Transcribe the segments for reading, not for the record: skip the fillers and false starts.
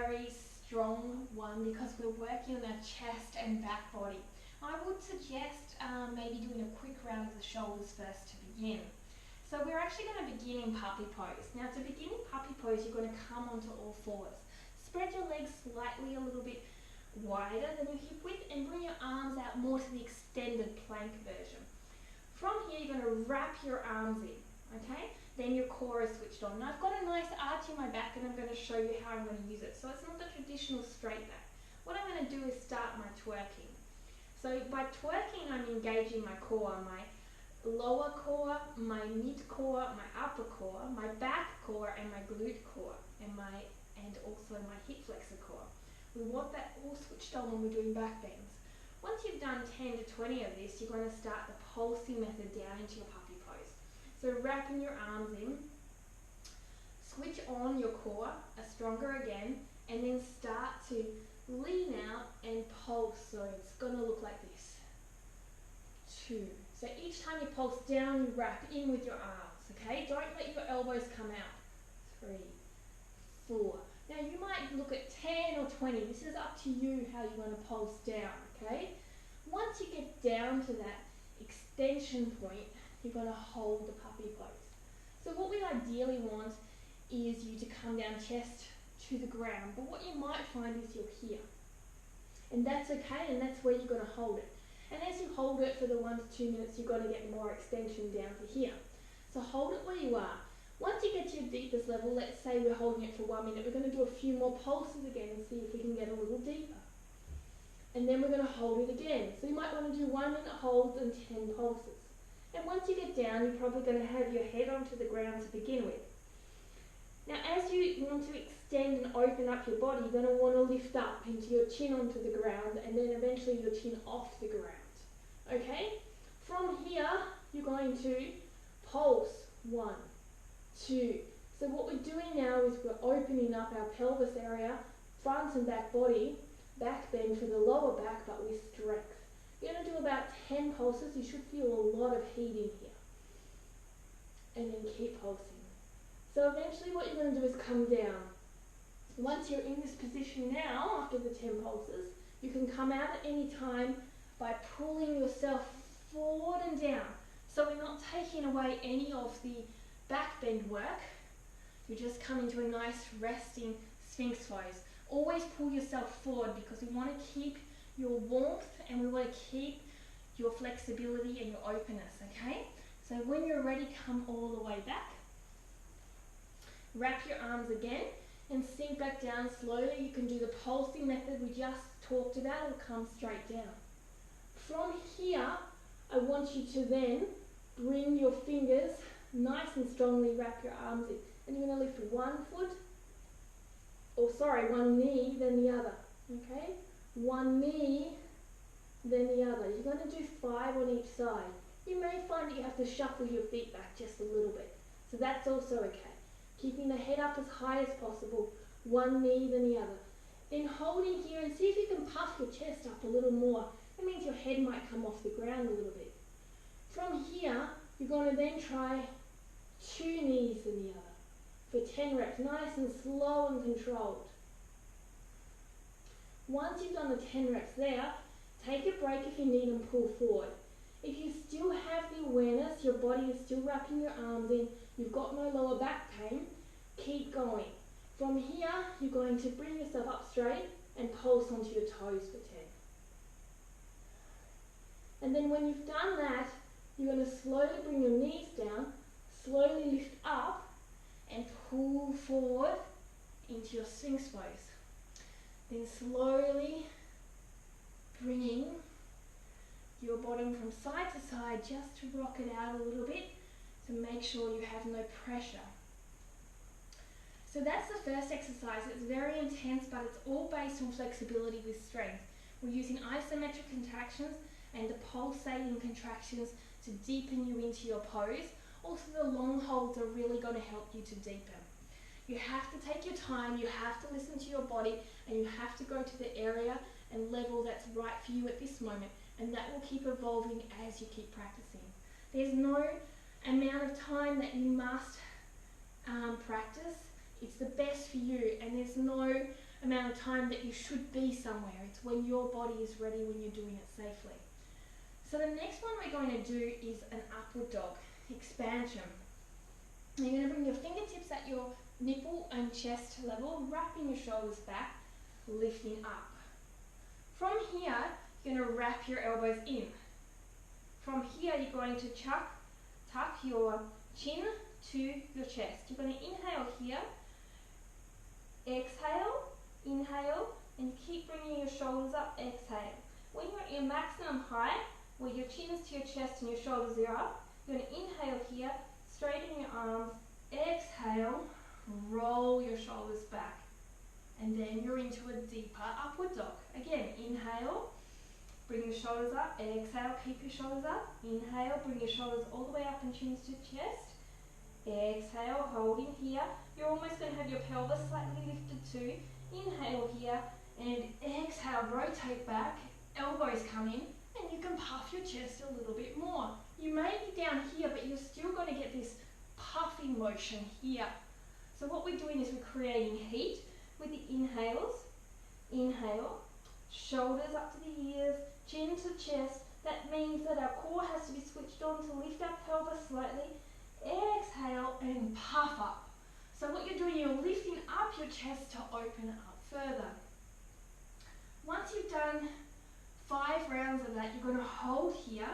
very strong one because we're working on our chest and back body. I would suggest maybe doing a quick round of the shoulders first to begin. So we're actually going to begin in puppy pose. Now to begin in puppy pose, you're going to come onto all fours. Spread your legs slightly a little bit wider than your hip width and bring your arms out more to the extended plank version. From here, you're going to wrap your arms in, okay? Then your core is switched on. Now I've got a nice arch in my back and I'm going to show you how I'm going to use it. So it's not the traditional straight back. What I'm going to do is start my twerking. So by twerking, I'm engaging my core, my lower core, my mid core, my upper core, my back core, and my glute core, and also my hip flexor core. We want that all switched on when we're doing back bends. Once you've done 10 to 20 of this, you're going to start the pulsing method down into your puppy pose. So wrapping your arms in, switch on your core, stronger again, and then start to lean out and pulse. So it's going to look like this. 2. So each time you pulse down, you wrap in with your arms, okay? Don't let your elbows come out. 3, 4. Now you might look at 10 or 20. This is up to you how you want to pulse down, okay? Once you get down to that extension point, you're going to hold the puppy pose. So what we ideally want is you to come down chest to the ground, but what you might find is you're here. And that's okay, and that's where you're going to hold it. And as you hold it for the 1 to 2 minutes, you've got to get more extension down to here. So hold it where you are. Once you get to your deepest level, let's say we're holding it for 1 minute, we're going to do a few more pulses again and see if we can get a little deeper. And then we're going to hold it again. So you might want to do 1 minute holds and 10 pulses. And once you get down, you're probably going to have your head onto the ground to begin with. Now as you want to extend and open up your body, you're going to want to lift up into your chin onto the ground and then eventually your chin off the ground. Okay? From here, you're going to pulse. 1, 2. So what we're doing now is we're opening up our pelvis area, front and back body, back bend for the lower back but with strength. You're going to do about 10 pulses. You should feel a lot of heat in here. And then keep pulsing. So eventually what you're going to do is come down. Once you're in this position now, after the 10 pulses, you can come out at any time by pulling yourself forward and down. So we're not taking away any of the back bend work. You're just coming to a nice resting sphinx pose. Always pull yourself forward because we want to keep your warmth and we want to keep your flexibility and your openness, okay? So when you're ready, come all the way back. Wrap your arms again and sink back down slowly. You can do the pulsing method we just talked about. It'll come straight down. From here, I want you to then bring your fingers nice and strongly, wrap your arms in. And you're going to lift one knee, then the other. Okay? One knee, then the other. You're going to do 5 on each side. You may find that you have to shuffle your feet back just a little bit. So that's also okay. Keeping the head up as high as possible, one knee then the other. Then holding here and see if you can puff your chest up a little more. That means your head might come off the ground a little bit. From here, you're going to then try 2 knees then the other for 10 reps, nice and slow and controlled. Once you've done the 10 reps there, take a break if you need and pull forward. If you still have the awareness, your body is still wrapping your arms in, you've got no lower back pain, keep going. From here, you're going to bring yourself up straight and pulse onto your toes for 10. And then when you've done that, you're going to slowly bring your knees down, slowly lift up and pull forward into your sphinx pose. Then slowly bringing your bottom from side to side just to rock it out a little bit to make sure you have no pressure. So that's the first exercise. It's very intense, but it's all based on flexibility with strength. We're using isometric contractions and the pulsating contractions to deepen you into your pose. Also, the long holds are really going to help you to deepen. You have to take your time, you have to listen to your body, and you have to go to the area and level that's right for you at this moment, and that will keep evolving as you keep practicing. There's no amount of time that you must practice. It's the best for you, and there's no amount of time that you should be somewhere. It's when your body is ready, when you're doing it safely. So the next one we're going to do is an upward dog, expansion. You're going to bring your fingertips at your nipple and chest level, wrapping your shoulders back, lifting up. From here, you're going to wrap your elbows in. From here, you're going to tuck your chin to your chest. You're going to inhale here, exhale, inhale, and keep bringing your shoulders up, exhale. When you're at your maximum height, where your chin is to your chest and your shoulders are up, you're going to inhale here, straighten your arms, exhale, roll your shoulders back. And then you're into a deeper upward dog. Again, inhale, bring your shoulders up, exhale, keep your shoulders up, inhale, bring your shoulders all the way up and chins to chest, exhale, holding here. You're almost going to have your pelvis slightly lifted too. Inhale here, and exhale, rotate back, elbows come in, and you can puff your chest a little bit more. You may be down here, but you're still going to get this puffing motion here. So what we're doing is we're creating heat with the inhales. Inhale, shoulders up to the ears, chin to chest. That means that our core has to be switched on to lift our pelvis slightly. Exhale and puff up. So what you're doing, you're lifting up your chest to open it up further. Once you've done 5 rounds of that, you're going to hold here.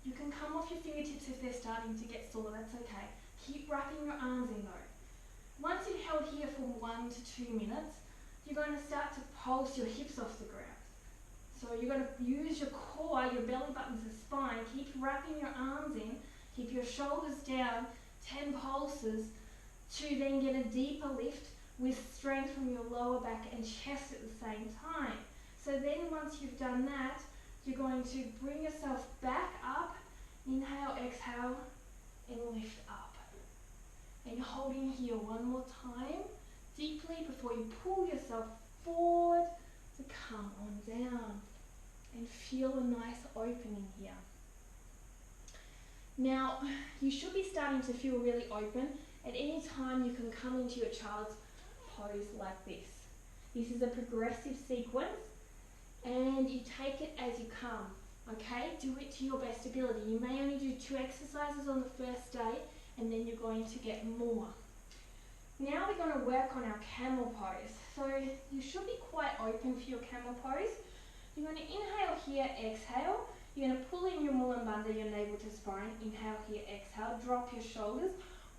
You can come off your fingertips if they're starting to get sore, that's okay. Keep wrapping your arms in though. Once you've held here for 1 to 2 minutes, you're going to start to pulse your hips off the ground. So you're going to use your core, your belly button to spine, keep wrapping your arms in, keep your shoulders down, 10 pulses, to then get a deeper lift with strength from your lower back and chest at the same time. So then once you've done that, you're going to bring yourself back up, inhale, exhale, and lift up. And you're holding here one more time, deeply before you pull yourself forward to come on down. And feel a nice opening here. Now, you should be starting to feel really open. At any time you can come into your child's pose like this. This is a progressive sequence, and you take it as you come, okay? Do it to your best ability. You may only do 2 exercises on the first day, and then you're going to get more. Now we're going to work on our camel pose. So you should be quite open for your camel pose. You're going to inhale here, exhale. You're going to pull in your mulambanda, your navel to spine. Inhale here, exhale. Drop your shoulders,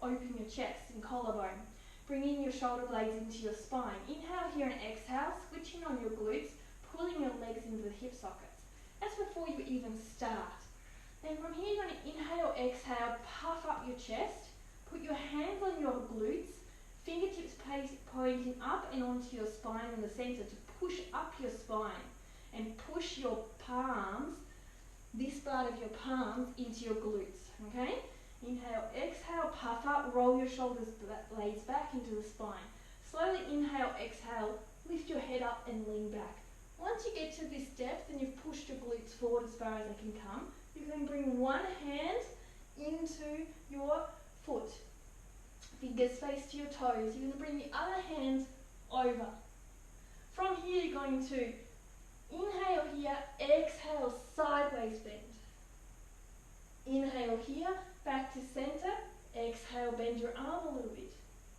open your chest and collarbone. Bring in your shoulder blades into your spine. Inhale here and exhale, switching on your glutes, pulling your legs into the hip sockets. That's before you even start. Then from here you're going to inhale, exhale, puff up your chest. Put your hands on your glutes, fingertips pointing up and onto your spine in the center to push up your spine. And push your palms, this part of your palms, into your glutes, okay? Inhale, exhale, puff up, roll your shoulders blades back into the spine. Slowly inhale, exhale, lift your head up and lean back. Once you get to this depth and you've pushed your glutes forward as far as they can come, you can bring one hand into your foot. Fingers face to your toes. You're going to bring the other hand over. From here you're going to inhale here, exhale, sideways bend. Inhale here, back to center, exhale, bend your arm a little bit.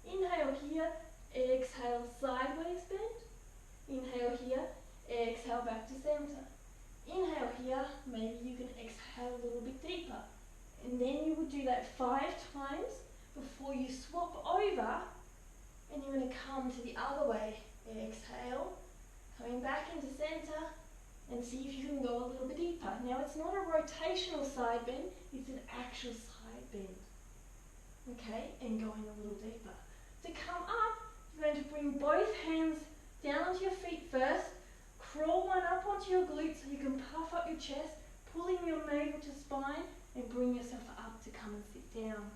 Inhale here, exhale, sideways bend. Inhale here, exhale, back to center. Inhale here, maybe you can exhale a little bit deeper. And then you would do that 5 times before you swap over, and you're going to come to the other way. Exhale, coming back into center, and see if you can go a little bit deeper. Now it's not a rotational side bend, it's an actual side bend. Okay, and going a little deeper. To come up, you're going to bring both hands down onto your feet first, crawl one up onto your glutes so you can puff up your chest, pulling your navel to spine, and bring yourself up to come and sit down.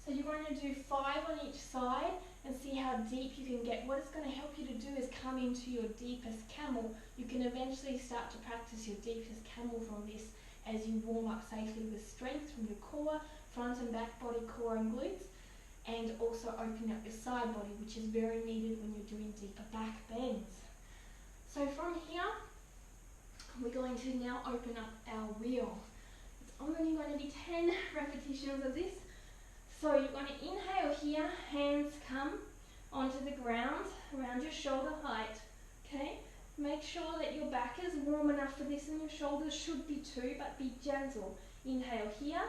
So you're going to do 5 on each side and see how deep you can get. What it's going to help you to do is come into your deepest camel. You can eventually start to practice your deepest camel from this as you warm up safely with strength from your core, front and back body, core and glutes. and also open up your side body, which is very needed when you're doing deeper back bends. So from here, we're going to now open up our wheel. It's only going to be 10 repetitions of this. So you're going to inhale here, hands come onto the ground around your shoulder height. Okay, make sure that your back is warm enough for this and your shoulders should be too, but be gentle. Inhale here.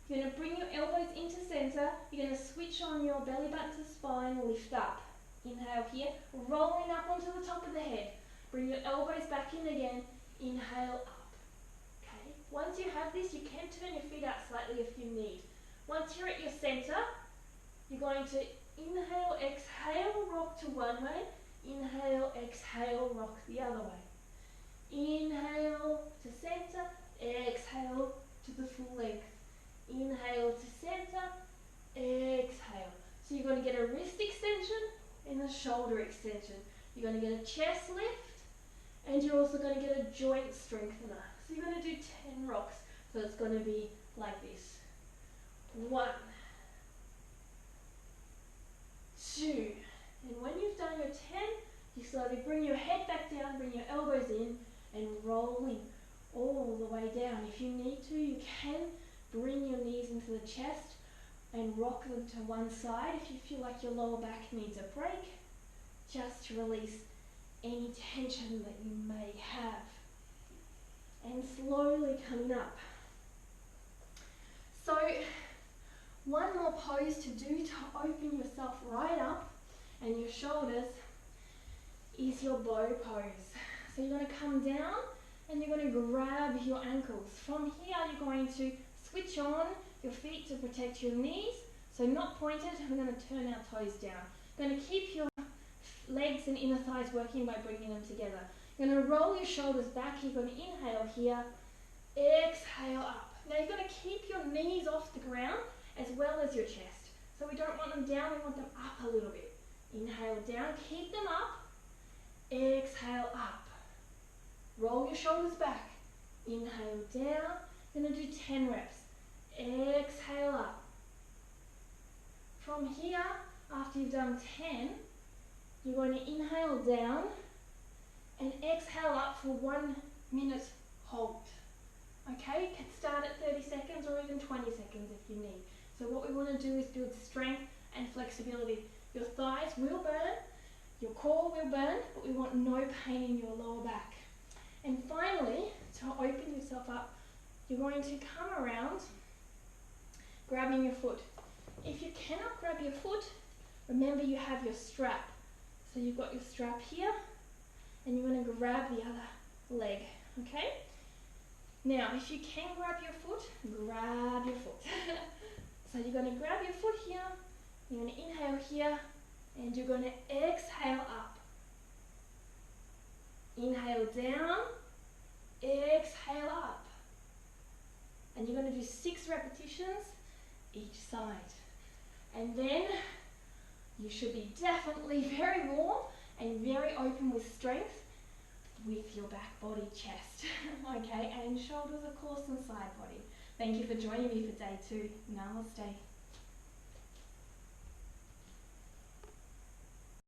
You're going to bring your elbows into center. You're going to switch on your belly button to spine, lift up. Inhale here, rolling up onto the top of the head. Bring your elbows back in again. Inhale up. Okay. Once you have this, you can turn your feet out slightly if you need. Once you're at your center, you're going to inhale, exhale, rock to one way. Inhale, exhale, rock the other way. Inhale to center, exhale to the full length. Inhale to center, exhale. So you're going to get a wrist extension and a shoulder extension. You're going to get a chest lift and you're also going to get a joint strengthener. So you're going to do 10 rocks. So it's going to be like this. 1, 2, and when you've done your 10, you slowly bring your head back down, bring your elbows in, and rolling all the way down. If you need to, you can bring your knees into the chest and rock them to one side if you feel like your lower back needs a break, just to release any tension that you may have. And slowly coming up. So, one more pose to do to open yourself right up and your shoulders is your bow pose. So you're going to come down and you're going to grab your ankles. From here you're going to switch on your feet to protect your knees. So not pointed, we're going to turn our toes down. You're going to keep your legs and inner thighs working by bringing them together. You're going to roll your shoulders back. You're going to inhale here, exhale up. Now you're going to keep your knees off the ground as well as your chest. So we don't want them down, we want them up a little bit. Inhale down, keep them up, exhale up. Roll your shoulders back. Inhale down, you're going to do 10 reps. Exhale up. From here, after you've done 10, you're going to inhale down and exhale up for 1 minute hold. Okay, you can start at 30 seconds or even 20 seconds if you need. So what we want to do is build strength and flexibility. Your thighs will burn, your core will burn, but we want no pain in your lower back. And finally, to open yourself up, you're going to come around grabbing your foot. If you cannot grab your foot, remember you have your strap. So you've got your strap here, and you're going to grab the other leg, okay? Now, if you can grab your foot, grab your foot. So you're going to grab your foot here, you're going to inhale here, and you're going to exhale up. Inhale down, exhale up. And you're going to do 6 repetitions each side. And then you should be definitely very warm and very open with strength with your back, body, chest, okay, and shoulders, of course, and side body. Thank you for joining me for day 2. Namaste.